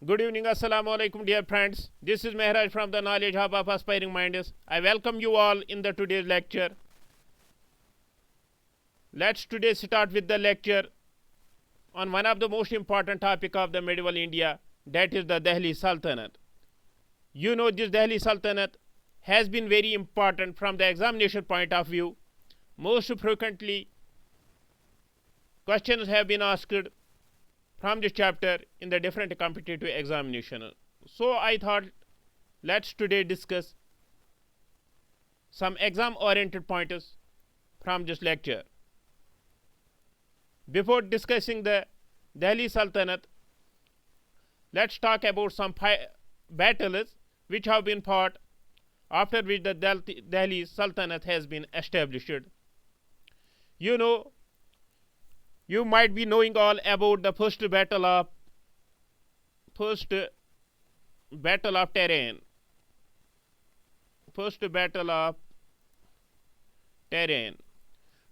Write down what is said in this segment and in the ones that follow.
Good evening, Assalamu alaikum, dear friends. This is Mehraj from the Knowledge Hub of Aspiring Minds. I welcome you all in the today's lecture. Let's today start with the lecture on one of the most important topic of the medieval India, that is the Delhi Sultanate. You know, this Delhi Sultanate has been very important from the examination point of view. Most frequently, questions have been asked from this chapter in the different competitive examination. So I thought let's today discuss some exam oriented pointers from this lecture. Before discussing the Delhi Sultanate, let's talk about some battles which have been fought after which the Delhi Sultanate has been established. You know, you might be knowing all about the first battle of Tehran. First battle of Tehran.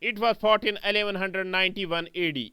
it was fought in 1191 AD.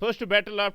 first battle of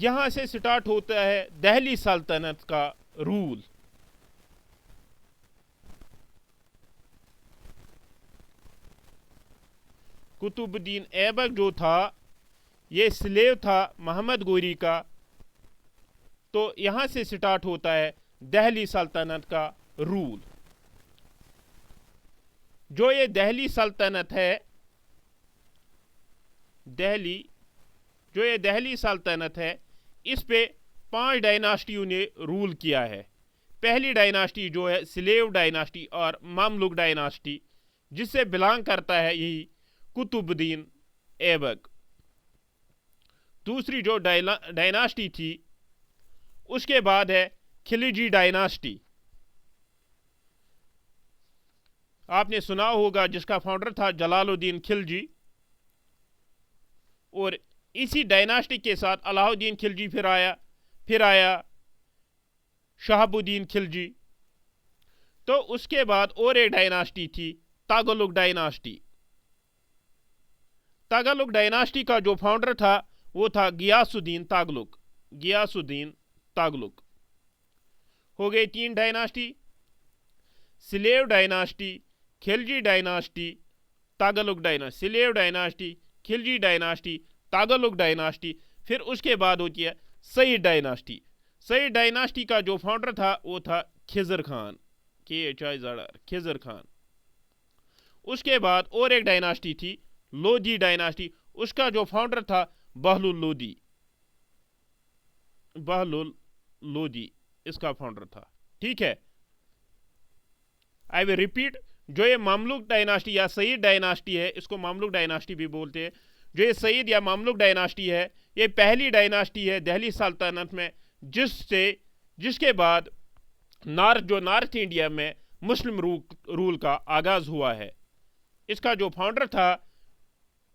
یہاں سے start ہوتا ہے دہلی سلطنت کا role. Qutub الدین ایبک جو تھا یہ sleeve تھا محمد گوری کا, تو یہاں سے سٹارٹ ہوتا ہے دہلی سلطنت کا رول. جو یہ دہلی سلطنت ہے, دہلی سلطنت ہے, اس پہ 5 ڈائناسٹیوں نے رول کیا ہے. پہلی ڈائناسٹی جو ہے سلیو ڈائناسٹی اور مملوک ڈائناسٹی, جس سے بلانگ کرتا ہے یہی قطب الدین ایبک. دوسری جو ڈائناسٹی تھی اس کے بعد ہے خلجی ڈائناسٹی. آپ نے سنا ہوگا جس کا فاؤنڈر تھا جلال الدین خلجی, اور اسی ڈائناسٹی کے ساتھ الہ الدین خلجی پھر آیا شہاب الدین خلجی. تو اس کے بعد اور ایک ڈائناسٹی تھی تغلق ڈائناسٹی. تغلق ڈائناسٹی کا جو فاؤنڈر تھا وہ تھا غیاث الدین تغلق. ہو گئی 3 dynasty, slave dynasty, Khalji dynasty, Tughlaq dynasty. Slave dynasty, Khalji dynasty, Tughlaq dynasty. پھر اس کے بعد ہوتی ہے سعید ڈائناسٹی. سعید ڈائناسٹی کا جو فاؤنڈر تھا وہ تھا خضر خان, خضر خان. اس کے بعد اور ایک ڈائناسٹی تھی لودھی ڈائناسٹی, اس کا جو فاؤنڈر تھا بہلول لودھی اس کا فاؤنڈر تھا. ٹھیک ہے, آئی ول ریپیٹ. جو یہ مملوک ڈائناسٹی یا سعید ڈائناسٹی ہے, اس کو مملوک ڈائناسٹی بھی بولتے ہیں. جو یہ سعید یا مملوک ڈائناسٹی ہے یہ پہلی ڈائناسٹی ہے دہلی سلطنت میں جس کے بعد نارتھ انڈیا میں مسلم رول کا آغاز ہوا ہے. اس کا جو فاؤنڈر تھا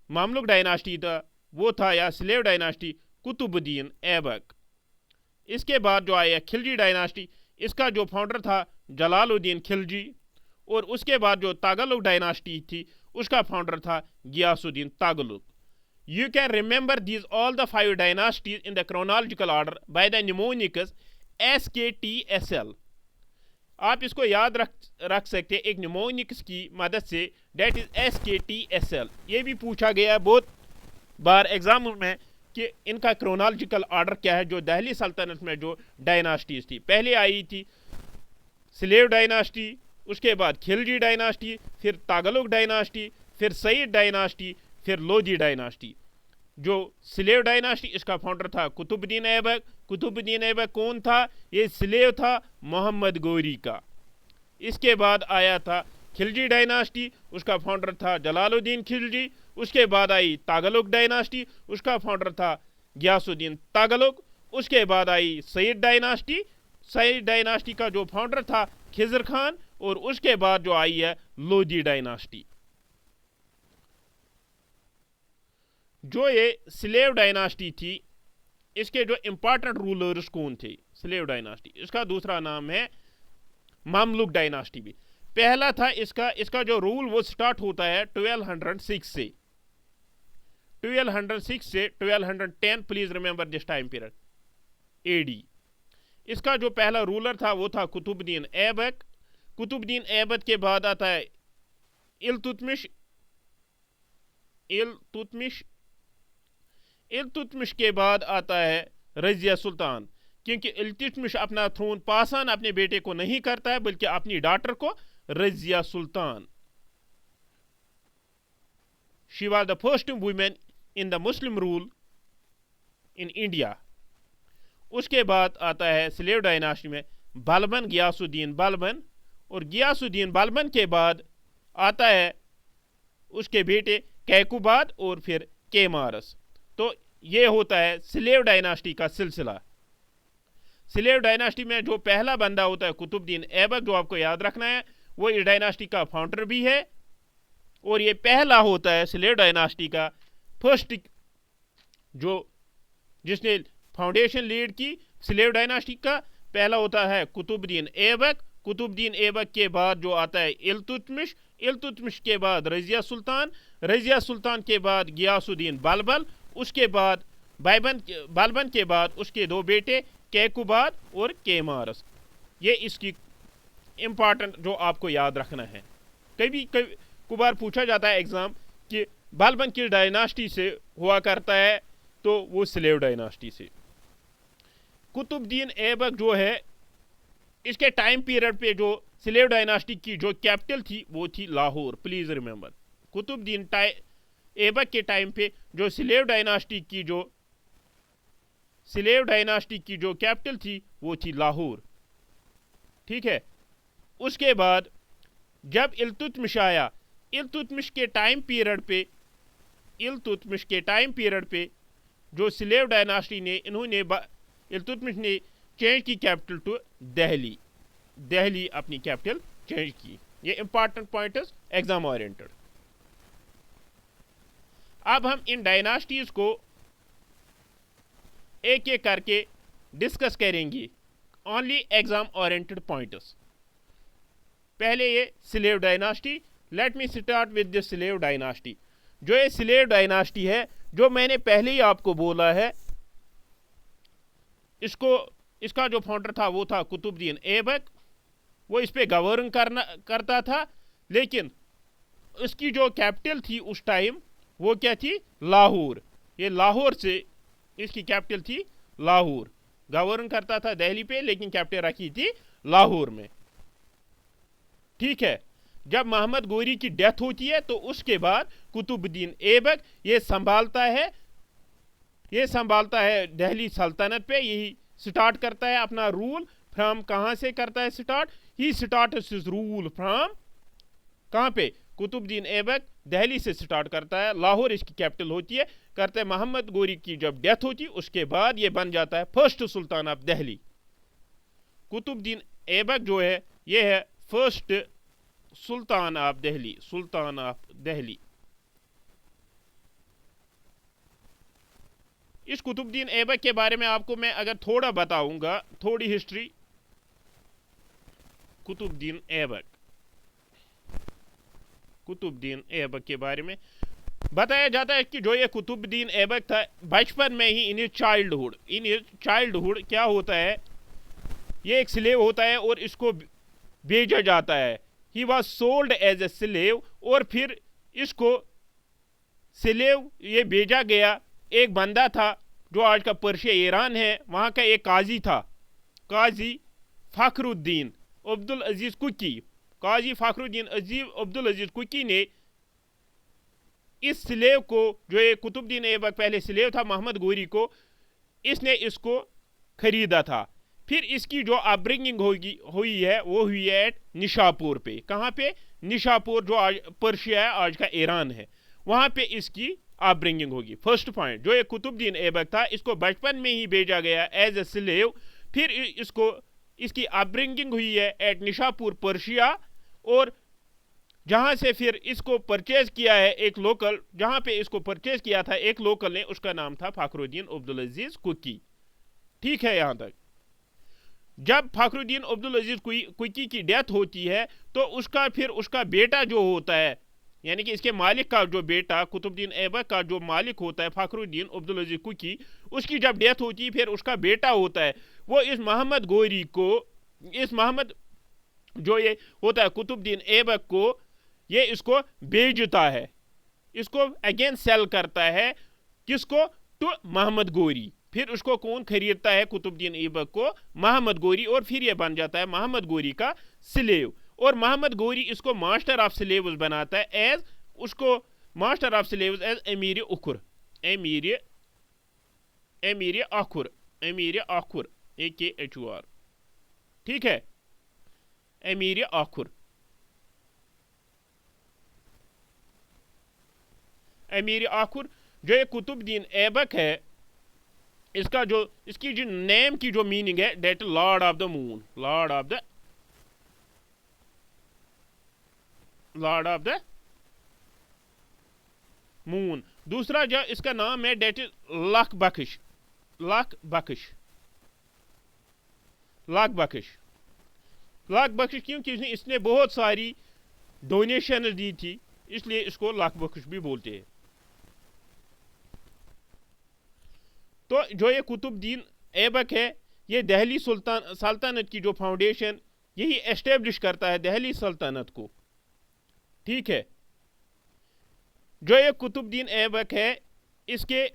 مملوک ڈائناسٹی تھا وہ تھا یا سلیو ڈائناسٹی قطب الدین ایبک. اس کے بعد جو آیا خلجی ڈائناسٹی, اس کا جو فاؤنڈر تھا جلال الدین خلجی. اور اس کے بعد جو تغلق ڈائناسٹی تھی اس کا فاؤنڈر تھا غیاث الدین Tughlaq. You can remember these all the 5 dynasties in the chronological order by the mnemonics SKTSL. آپ اس کو یاد رکھ سکتے ایک mnemonics کی مدد سے, that is SKTSL. یہ بھی پوچھا گیا بہت بار ایگزاموں میں کہ ان کا کرونالوجیکل آرڈر کیا ہے. جو دہلی سلطنت میں جو ڈائناسٹیز تھی, پہلے آئی تھی سلیو ڈائناسٹی, اس کے بعد خلجی ڈائناسٹی, پھر تغلق ڈائناسٹی, پھر سعید ڈائناسٹی, پھر لودھی ڈائناسٹی. جو سلیو ڈائناسٹی اس کا فاؤنڈر تھا قطب الدین ایبک. قطب الدین ایبک کون تھا؟ یہ سلیو تھا محمد گوری کا. اس کے بعد آیا تھا خلجی ڈائناسٹی, اس کا فاؤنڈر تھا جلال الدین خلجی. اس کے بعد آئی تغلق ڈائناسٹی, اس کا فاؤنڈر تھا غیاث الدین تغلق. اس کے بعد آئی سعید ڈائناسٹی. سعید ڈائناسٹی کا جو فاؤنڈر تھا خضر خان. اور اس کے بعد جو آئی ہے لودھی ڈائناسٹی. جو یہ سلیو ڈائناسٹی تھی اس کے جو امپارٹنٹ رولرز کون تھے؟ سلیو ڈائناسٹی, اس کا دوسرا نام ہے مملوک ڈائناسٹی بھی. پہلا تھا اس کا جو رول وہ سٹارٹ ہوتا ہے 1206 سے 1210. Please remember this time period AD. اس کا جو پہلا رولر تھا وہ تھا قطب الدین ایبک. قطب الدین ایبک کے بعد آتا ہے التتمش کے بعد آتا ہے رضیہ سلطان. کیونکہ التتمش اپنا تھرون پاسان اپنے بیٹے کو نہیں کرتا ہے بلکہ اپنی ڈاٹر کو رضیہ سلطان. She was the first woman in the Muslim rule in India. اس کے بعد آتا ہے سلیو ڈائناسٹی میں بلبن, غیاث الدین بلبن. اور غیاث الدین بلبن کے بعد آتا ہے اس کے بیٹے کیکوباد اور پھر کیمارس. تو یہ ہوتا ہے سلیو ڈائناسٹی کا سلسلہ. سلیو ڈائناسٹی میں جو پہلا بندہ ہوتا ہے قطب الدین ایبک, جو آپ کو یاد رکھنا ہے, وہ اس ڈائناسٹی کا فاؤنڈر بھی ہے. اور یہ پہلا ہوتا ہے سلیو ڈائناسٹی کا فرسٹ, جس نے فاؤنڈیشن لیڈ کی. سلیو ڈائناسٹی کا پہلا ہوتا ہے قطب الدین ایبک. قطب الدین ایبک کے بعد جو آتا ہے التتمش کے بعد رضیہ سلطان کے بعد غیاث الدین بلبل, اس کے بعد بلبن کے بعد اس کے 2 بیٹے کیکوباد اور کیمارس. یہ اس کی امپارٹنٹ جو آپ کو یاد رکھنا ہے. کبھی کبھار پوچھا جاتا ہے ایگزام کہ بلبن کس ڈائناسٹی سے ہوا کرتا ہے, تو وہ سلیو ڈائناسٹی سے. قطب الدین ایبک جو ہے اس کے ٹائم پیریڈ پہ جو سلیو ڈائناسٹی کی جو کیپٹل تھی وہ تھی لاہور. پلیز ریممبر, قطب الدین ایبک کے ٹائم پہ جو سلیو ڈائناسٹی کی جو کیپٹل تھی وہ تھی لاہور. ٹھیک ہے. اس کے بعد جب التتمش آیا, التتمش کے ٹائم پیریڈ پہ جو سلیو ڈائناسٹی نے التتمش نے چینج کی کیپٹل ٹو دہلی اپنی کیپٹل چینج کی. یہ امپارٹنٹ پوائنٹس ایگزام اورینٹڈ. اب ہم ان ڈائناسٹیز کو ایک ایک کر کے ڈسکس کریں گے. Only exam oriented points. پہلے یہ slave dynasty. Let me start with this slave dynasty. جو یہ سلیو ڈائناسٹی ہے, جو میں نے پہلے ہی آپ کو بولا ہے, اس کا جو فاؤنڈر تھا وہ تھا قطب الدین ایبک. وہ اس پہ گورن کرتا تھا, لیکن اس کی جو کیپٹل تھی اس ٹائم وہ کیا تھی؟ لاہور. یہ لاہور سے اس کی کیپٹل تھی لاہور. گورن کرتا تھا دہلی پہ, لیکن کیپٹل رکھی تھی لاہور میں. ٹھیک ہے. جب محمد گوری کی ڈیتھ ہوتی ہے تو اس کے بعد قطب الدین ایبک یہ سنبھالتا ہے دہلی سلطنت پہ. یہی سٹارٹ کرتا ہے اپنا رول. فرام کہاں سے کرتا ہے start? He starts his rule from کہاں پہ؟ قطب الدین ایبک دہلی سے سٹارٹ کرتا ہے. لاہور اس کی کیپٹل ہوتی ہے. کرتے ہیں محمد گوری کی جب ڈیتھ ہوتی ہے اس کے بعد یہ بن جاتا ہے first sultan of Delhi. Qutbuddin Aibak جو ہے یہ ہے فرسٹ سلطان آف دہلی. اس قطب الدین ایبک کے بارے میں آپ کو میں اگر تھوڑا بتاؤں گا, تھوڑی ہسٹری. قطب الدین ایبک کے بارے میں بتایا جاتا ہے کہ جو یہ قطب الدین ایبک تھا, بچپن میں ہی ان چائلڈہڈ کیا ہوتا ہے, یہ ایک سلیو ہوتا ہے اور اس کو بھیجا جاتا ہے. He was sold as a slave, اور پھر اس کو سلیو یہ بھیجا گیا. ایک بندہ تھا جو آج کا پرشیا ایران ہے, وہاں کا ایک قاضی تھا, قاضی فخر الدین عبدالعزیز کوکی. قاضی فخر الدین عبدالعزیز کوکی نے اس سلیو کو, جو یہ قطب الدین ایبک پہلے سلیو تھا محمد گوری کو, اس نے اس کو خریدا تھا. پھر اس کی جو اپبرنگنگ ہوئی ہے وہ ہوئی ہے نشاپور پہ. کہاں پہ؟ نشاپور, جو آج پرشیا ہے, آج کا ایران ہے, وہاں پہ اس کی اپبرنگنگ ہوگی. فرسٹ پوائنٹ, جو یہ قطب الدین ایبک تھا اس کو بچپن میں ہی بھیجا گیا ایز اے سلیو. پھر اس کی اپبرنگنگ ہوئی ہے ایٹ نشاپور پرشیا, اور جہاں سے پھر اس کو پرچیز کیا ہے ایک لوکل, جہاں پہ اس کو پرچیز کیا تھا ایک لوکل نے, اس کا نام تھا فخر الدین عبدالعزیز کوکی. ٹھیک ہے یہاں تک. جب فخر الدین عبدالعزیز کوکی کی ڈیتھ ہوتی ہے تو اس کا بیٹا جو ہوتا ہے, یعنی کہ اس کے مالک کا جو بیٹا, قطب الدین ایبک کا جو مالک ہوتا ہے فخر الدین عبدالعزیز کوکی, اس کی جب ڈیتھ ہوتی ہے پھر اس کا بیٹا ہوتا ہے, وہ اس محمد گوری کو, جو یہ ہوتا ہے قطب الدین ایبک کو, یہ اس کو بیچتا ہے, اس کو اگین سیل کرتا ہے. کس کو؟ ٹو محمد گوری. پھر اس کو کون خریدتا ہے قطب الدین ایبک کو؟ محمد گوری. اور پھر یہ بن جاتا ہے محمد گوری کا سلیو. اور محمد گوری اس کو ماسٹر آف سلیوز بناتا ہے ایز امیر اکھر. AKHUR. ٹھیک ہے, امیر اکھر. جو یہ قطب الدین ایبک ہے, اس کی جو نیم کی جو میننگ ہے, دیٹ لارڈ آف دا مون. دوسرا جو اس کا نام ہے دیٹ از لاکھ بخش. کیونکہ اس نے بہت ساری ڈونیشن دی تھی, اس لیے اس کو لاکھ بخش بھی بولتے ہیں. تو جو یہ قطب الدین ایبک ہے یہ دہلی سلطنت کی جو فاؤنڈیشن یہی اسٹیبلش کرتا ہے دہلی سلطنت کو. ٹھیک ہے. جو یہ قطب الدین ایبک ہے اس کے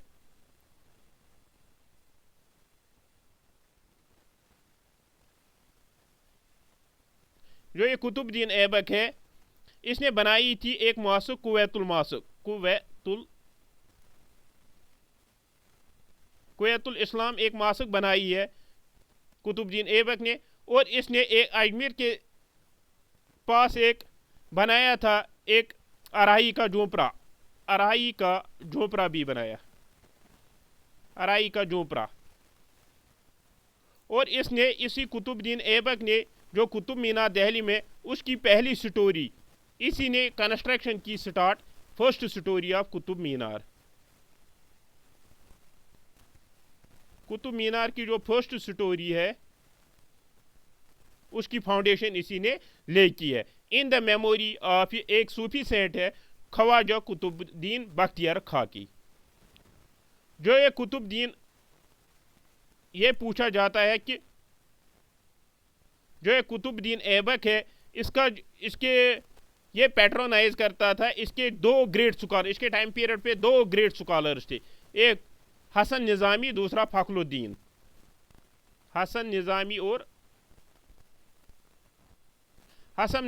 جو یہ قطب الدین ایبک ہے اس نے بنائی تھی ایک ماسک کویت الاسلام ایک ماسک بنائی ہے قطب الدین ایبک نے. اور اس نے ایک اجمیر کے پاس ایک بنایا تھا ایک ارائی کا جھونپڑا بھی بنایا. ارائی کا جھونپڑا. اور اس نے اسی قطب الدین ایبک نے جو قطب مینار دہلی میں اس کی پہلی سٹوری اسی نے کنسٹرکشن کی start first story of Qutub Minar. Qutub Minar کی جو فرسٹ سٹوری ہے اس کی فاؤنڈیشن اسی نے لے کی ہے. ان دا میموری آف ایک صوفی سینٹ ہے خواجہ قطب الدین بختیار خاکی. جو یہ قطب الدین یہ پوچھا جاتا ہے کہ جو یہ قطب الدین ایبک ہے اس کے یہ پیٹرونائز کرتا تھا اس کے دو گریٹ سکالر اس کے ٹائم پیریڈ پہ دو گریٹ سکالرز تھے. ایک حسن نظامی دوسرا فخر الدین. حسن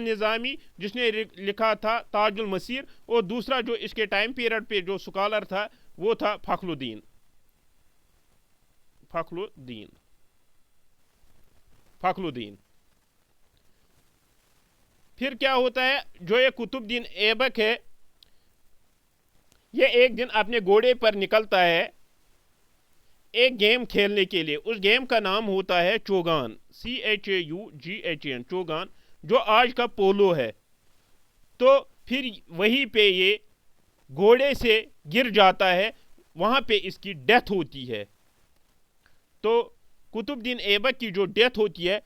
نظامی جس نے لکھا تھا تاج المسیر اور دوسرا جو اس کے ٹائم پیریڈ پہ جو سکالر تھا وہ تھا فخر الدین. پھر کیا ہوتا ہے جو یہ قطب الدین ایبک ہے یہ ایک دن اپنے گھوڑے پر نکلتا ہے ایک گیم کھیلنے کے لیے. اس گیم کا نام ہوتا ہے چوگان CHAUGHAN چوگان جو آج کا پولو ہے. تو پھر وہیں پہ یہ گھوڑے سے گر جاتا ہے وہاں پہ اس کی ڈیتھ ہوتی ہے. تو قطب الدین ایبک کی جو ڈیتھ ہوتی ہے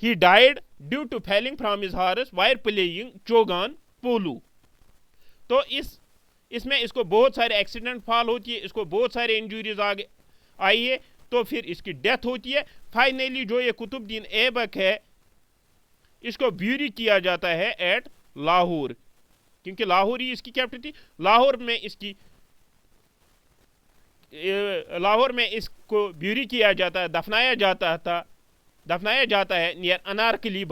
he died due to falling from his horse while playing چوگان پولو. تو اس میں اس کو بہت سارے ایکسیڈنٹ فال ہوتی ہے اس کو بہت سارے انجوریز آئی ہے تو پھر اس کی ڈیتھ ہوتی ہے. فائنلی جو یہ قطب الدین ایبک ہے اس کو بیوری کیا جاتا ہے ایٹ لاہور کیونکہ لاہور ہی اس کی کیپٹل تھی. لاہور میں اس کو بیوری کیا جاتا ہے دفنایا جاتا ہے نیئر انارکلی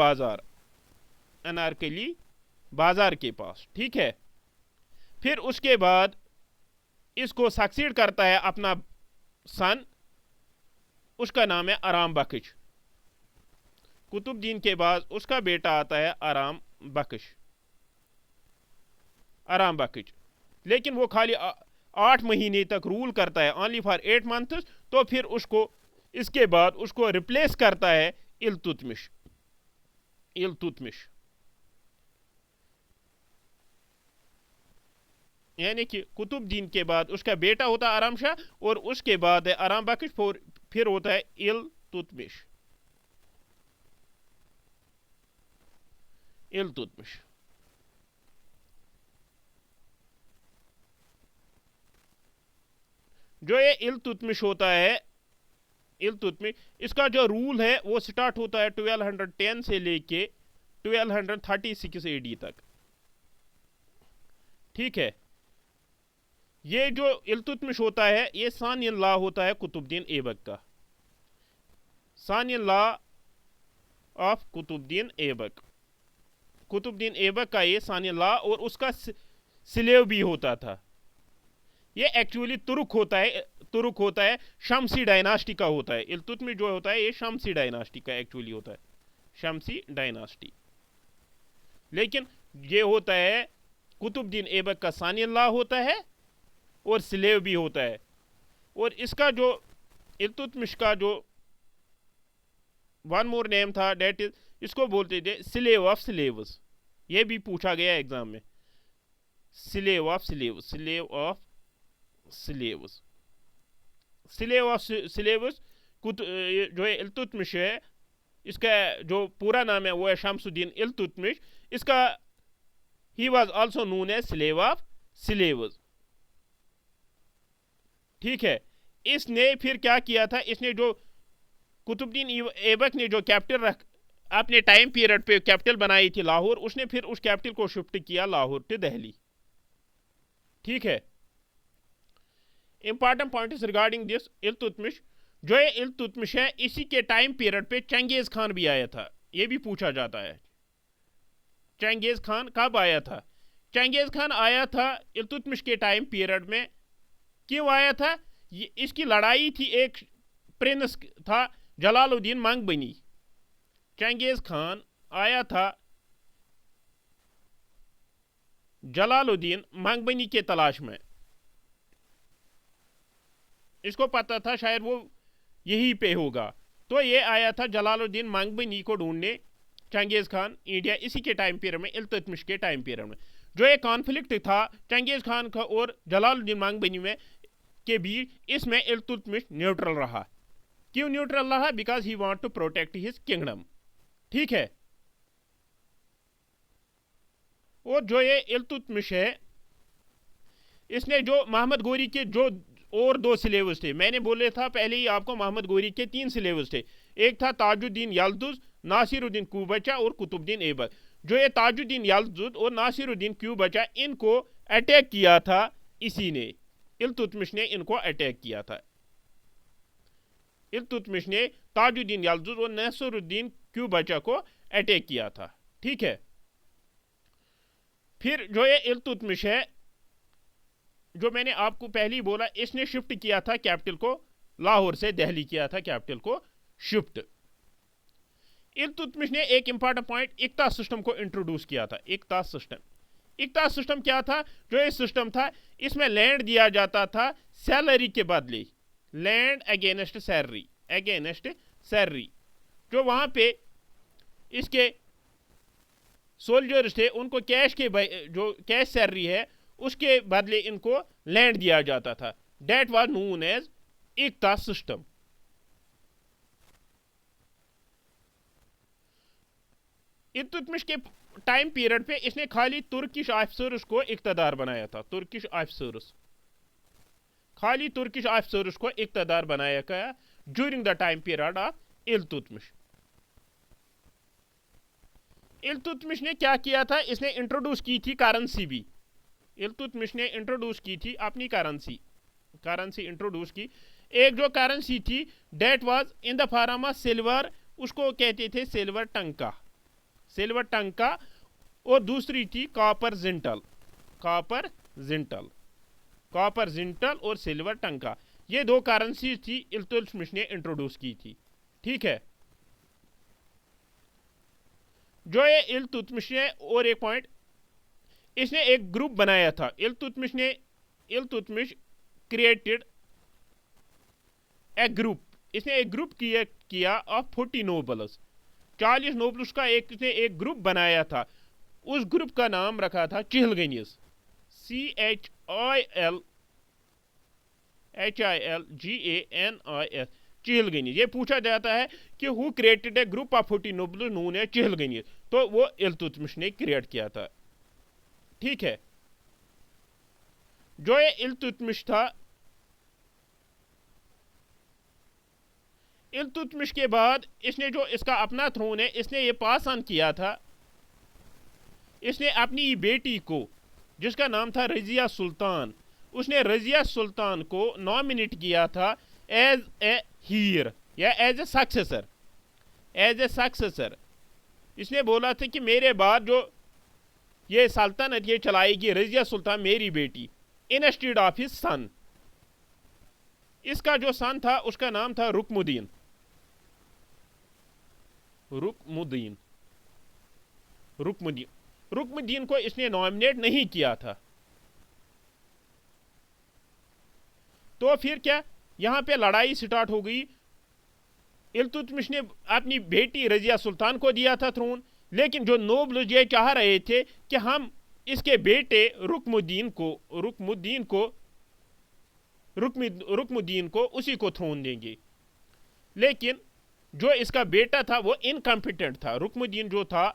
بازار کے پاس. ٹھیک ہے. پھر اس کے بعد اس کو سکسیڈ کرتا ہے اپنا سن اس کا نام ہے آرام بخش. قطب الدین کے بعد اس کا بیٹا آتا ہے آرام بخش. لیکن وہ خالی 8 مہینے تک رول کرتا ہے only for 8 months. تو پھر اس کے بعد اس کو ریپلیس کرتا ہے التتمش. یعنی کہ قطب الدین کے بعد اس کا بیٹا ہوتا ہے آرام شاہ اور اس کے بعد ہے آرام بخش پھر ہوتا ہے التتمش. جو یہ التتمش ہوتا ہے اس کا جو رول ہے وہ سٹارٹ ہوتا ہے 1210 سے لے کے 1236 AD تک. ٹھیک ہے. یہ جو التتمش ہوتا ہے یہ ثانی لا ہوتا ہے قطب الدین ایبک کا. ثانی لا آف قطب الدین ایبک کا یہ ثانی لا اور اس کا سلیو بھی ہوتا تھا. یہ ایکچولی ترک ہوتا ہے شمسی ڈائناسٹی کا ہوتا ہے. التتمش جو ہوتا ہے یہ شمسی ڈائناسٹی کا ایکچولی ہوتا ہے شمسی ڈائناسٹی. لیکن یہ ہوتا ہے قطب الدین ایبک کا ثانی لا ہوتا ہے اور سلیو بھی ہوتا ہے. اور اس کا جو التتمش کا جو ون مور نیم تھا دیٹ از اس کو بولتے تھے سلیو آف سلیوز. یہ بھی پوچھا گیا ایگزام میں. سلیو آف سلیوز جو التتمش ہے اس کا جو پورا نام ہے وہ ہے شمس الدین التتمش. اس کا he was also known as slave of slaves. ٹھیک ہے. اس نے پھر کیا کیا تھا، اس نے جو قطب الدین ایبک نے جو کیپٹل اپنے ٹائم پیریڈ پہ کیپٹل بنائی تھی لاہور، اس نے پھر اس کیپٹل کو شفٹ کیا لاہور ٹو دہلی. ٹھیک ہے. Important points regarding this Iltutmish. جو یہ التتمش ہے اسی کے ٹائم پیریڈ پہ چنگیز خان بھی آیا تھا. یہ بھی پوچھا جاتا ہے چنگیز خان کب آیا تھا. چنگیز خان آیا تھا التتمش کے ٹائم پیریڈ میں. کیوں آیا تھا؟ اس کی لڑائی تھی، ایک پرنس تھا جلال الدین منگ بنی. چنگیز خان آیا تھا جلال الدین منگ بنی کے تلاش میں. اس کو پتا تھا شاید وہ یہی پہ ہوگا، تو یہ آیا تھا جلال الدین منگ بنی کو ڈھونڈنے چنگیز خان انڈیا اسی کے ٹائم پیریڈ میں، التتمش کے ٹائم پیریڈ میں. جو یہ کانفلکٹ تھا چنگیز خان کا اور جلال الدین منگ بنی میں کے بیچ، اس میں التتمش نیوٹرل رہا. کیوں نیوٹرل رہا؟ Because he want to protect his kingdom. ٹھیک ہے. اور جو یہ التتمش ہے اس نے جو محمد گوری کے جو اور 2 سلیبس تھے، میں نے بولے تھا پہلے ہی آپ کو، محمد گوری کے 3 سلیبس تھے. ایک تھا تاج الدین یلدز، ناصر الدین کوبچا اور قطب الدین ایبک. جو یہ تاج الدین یلدز اور ناصر الدین کوبچا، ان کو اٹیک کیا تھا اسی نے، التتمش نے ان کو اٹیک کیا تھا. التتمش نے تاج الدین یلدز اور ناصر الدین کوبچا کو اٹیک کیا تھا. ٹھیک ہے. پھر جو یہ التتمش ہے، جو میں نے آپ کو پہلے ہی بولا، اس نے شفٹ کیا تھا کیپٹل کو لاہور سے دہلی، کیا تھا کیپٹل کو شفٹ. التتمش نے ایک امپارٹنٹ پوائنٹ اقتا سسٹم کو انٹروڈیوس کیا تھا. اقتا سسٹم. اقتا سسٹم کیا تھا؟ جو یہ سسٹم تھا اس میں لینڈ دیا جاتا تھا سیلری کے بدلے، land against salary, against salary. جو وہاں پہ اس کے سولجرز تھے ان کو کیش کے جو کیش سیلری ہے اس کے بدلے ان کو لینڈ دیا جاتا تھا. That was known as iqta system. Iltutmish کے ٹائم پیریڈ پہ اس نے خالی ترکش آفیسرز کو اقتدار بنایا تھا. ترکش آفیسرز، خالی ترکش آفیسرز کو اقتدار بنایا گیا during the time period of Iltutmish. Iltutmish نے کیا کیا تھا؟ اس نے انٹروڈیوس کی تھی کرنسی بھی. التتمش نے انٹروڈیوس کی تھی اپنی کرنسی انٹروڈیوس کی. ایک جو کرنسی تھی that was in the form of silver, اس کو کہتے تھے سلور ٹنکا، سلور ٹنکا. اور دوسری تھی کاپر زنٹل، کاپر زنٹل، کاپر زنٹل اور سلور ٹنکا. یہ 2 کرنسی تھی التتمش نے انٹروڈیوس کی تھی. ٹھیک ہے. جو یہ التتمش نے اور ایک پوائنٹ، اس نے ایک گروپ بنایا تھا. Iltutmish created a group. اس نے ایک گروپ کیا آف 40 نوبلز، 40 نوبلز کا اس نے ایک گروپ بنایا تھا. اس گروپ کا نام رکھا تھا چہلگنیز، CHILGANIS، چہلگنیز. یہ پوچھا جاتا ہے کہ who created a group of 40 nobles known as Chahalganis, تو وہ التتمش نے کریٹ کیا تھا. ٹھیک ہے. جو یہ التتمش تھا، التتمش کے بعد اس نے جو اس کا اپنا تھرون ہے اس نے یہ پاس آن کیا تھا. اس نے اپنی بیٹی کو جس کا نام تھا رضیہ سلطان، اس نے رضیہ سلطان کو نامنیٹ کیا تھا ایز اے ہیر یا as a successor, as a successor. اس نے بولا تھا کہ میرے بعد جو یہ سلطنت یہ چلائے گی رضیہ سلطان میری بیٹی، انسٹیڈ آف ہز سن. اس کا جو سن تھا اس کا نام تھا رکم الدین. رکم الدین کو اس نے نامنیٹ نہیں کیا تھا. تو پھر کیا یہاں پہ لڑائی سٹارٹ ہو گئی. التتمش نے اپنی بیٹی رضیہ سلطان کو دیا تھا تھرون، لیکن جو نوبلز یہ چاہ رہے تھے کہ ہم اس کے بیٹے رکم الدین کو اسی کو تھرون دیں گے. لیکن جو اس کا بیٹا تھا وہ انکمپیٹنٹ تھا. رکم الدین جو تھا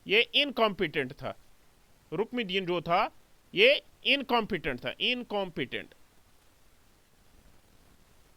یہ انکمپیٹنٹ تھا. رکم الدین جو تھا یہ انکمپیٹنٹ تھا، انکمپیٹنٹ.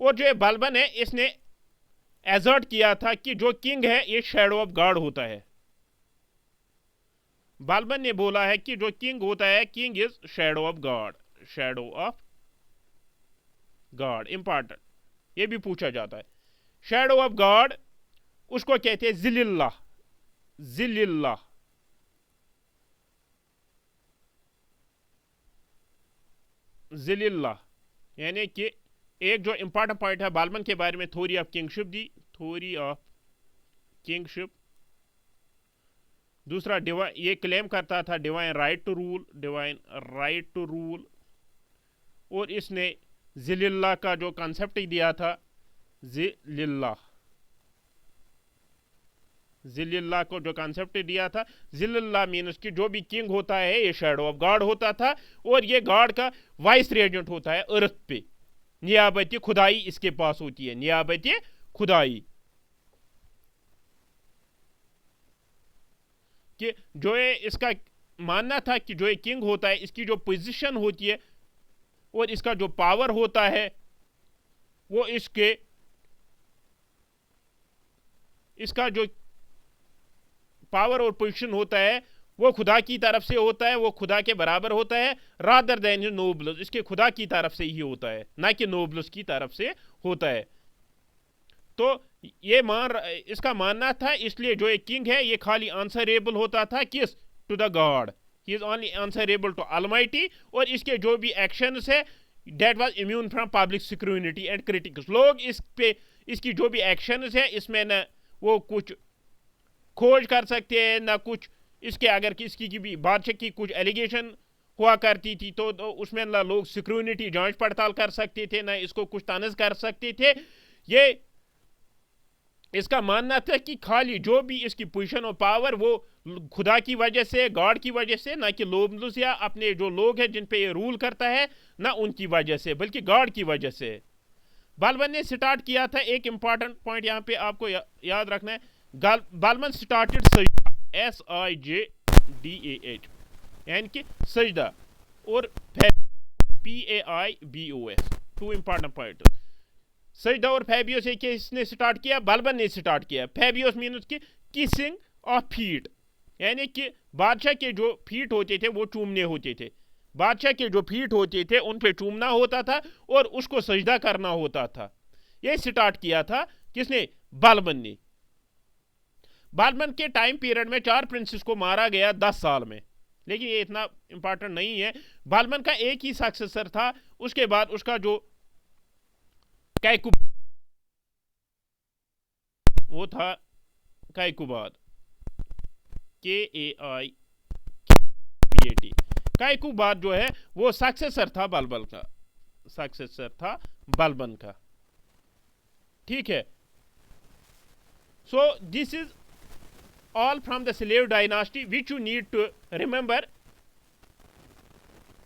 اور جو بلبن ہے اس نے ایزرٹ کیا تھا کہ جو کنگ ہے یہ شیڈو آف گاڈ ہوتا ہے. بلبن نے بولا ہے کہ جو کنگ ہوتا ہے king is shadow of God. Shadow of God important, یہ بھی پوچھا جاتا ہے. شیڈو آف گاڈ اس کو کہتے ہیں ذل اللہ. ذل اللہ, ذل اللہ یعنی کہ ایک جو امپارٹنٹ پوائنٹ ہے بلبن کے بارے میں, تھوری آف کنگ شپ دی. Theory of kingship. دوسرا یہ کلیم کرتا تھا divine right to rule. Divine right to rule. اور اس نے ذل اللہ کا جو کانسیپٹ دیا تھا, ذل اللہ, ذل اللہ کو جو کانسیپٹ دیا تھا, ذل اللہ مینس کہ جو بھی کنگ ہوتا ہے یہ شیڈو آف گاڈ ہوتا تھا, اور یہ گاڈ کا وائس ریجنٹ ہوتا ہے ارتھ پہ. نیابت خدائی اس کے پاس ہوتی ہے, نیابت خدائی. کہ جو اس کا ماننا تھا کہ جو کنگ ہوتا ہے اس کی جو پوزیشن ہوتی ہے اور اس کا جو پاور ہوتا ہے وہ اس کا جو پاور اور پوزیشن ہوتا ہے وہ خدا کی طرف سے ہوتا ہے, وہ خدا کے برابر ہوتا ہے. رادر دین نوبلز, اس کے خدا کی طرف سے ہی ہوتا ہے, نہ کہ نوبلز کی طرف سے ہوتا ہے. تو یہ اس کا ماننا تھا, اس لیے جو ایک کنگ ہے یہ خالی آنسریبل ہوتا تھا کس, to the God. He is only answerable to Almighty. اور اس کے جو بھی ایکشنز ہے that was immune from public security and critics. لوگ اس کی جو بھی ایکشنز ہے اس میں نہ وہ کچھ کھوج کر سکتے ہیں, نہ کچھ اس کے اگر اس کی بھی بادشاہ کی کچھ ایلیگیشن ہوا کرتی تھی تو اس میں نہ لوگ سیکورٹی جانچ پڑتال کر سکتے تھے, نہ اس کو کچھ طنز کر سکتے تھے. یہ اس کا ماننا تھا کہ خالی جو بھی اس کی پوزیشن اور پاور وہ خدا کی وجہ سے, گاڈ کی وجہ سے, نہ کہ لوبلز یا اپنے جو لوگ ہیں جن پہ یہ رول کرتا ہے نہ ان کی وجہ سے, بلکہ گاڈ کی وجہ سے. بلبن نے سٹارٹ کیا تھا, ایک امپارٹنٹ پوائنٹ یہاں پہ آپ کو یاد رکھنا ہے, بلبن سٹارٹڈ سجدہ, SIJDAH یعنی کہ سجدہ, اور PAIBOS, ٹو امپارٹنٹ پوائنٹ. سجدہ اور فیبیوس ہے کہ اس نے سٹارٹ کیا, بلبن نے سٹارٹ کیا. فیبیوس مینس کہ کسنگ آف فیٹ, یعنی کہ بادشاہ کے جو فیٹ ہوتے تھے وہ چومنے ہوتے تھے. بادشاہ کے جو فیٹ ہوتے تھے ان پہ چومنا ہوتا تھا اور اس کو سجدہ کرنا ہوتا تھا. یہ سٹارٹ کیا تھا کس نے, بلبن نے. بلبن کے ٹائم پیریڈ میں 4 پرنسز کو مارا گیا 10 سال میں, لیکن یہ اتنا امپارٹنٹ نہیں ہے. بلبن کا ایک ہی سکسیسر تھا, اس کے بعد اس کا جو وہ تھا کائکوباد, KAIKUBAT. کائکوباد جو ہے وہ سکسیسر تھا بلبن کا, سکسیسر تھا بلبن کا. ٹھیک ہے. سو دس از all from the slave dynasty which you need to remember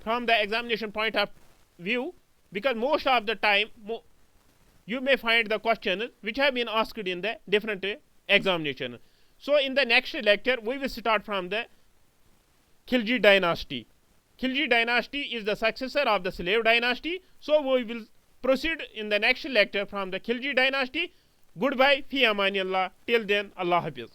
from the examination point of view, because most of the time you may find the questions which have been asked in the different examination. So in the next lecture we will start from the Khilji dynasty. Khilji dynasty is the successor of the slave dynasty. So we will proceed in the next lecture from the Khilji dynasty. Goodbye, fi amanillah. Till then, Allah Hafiz.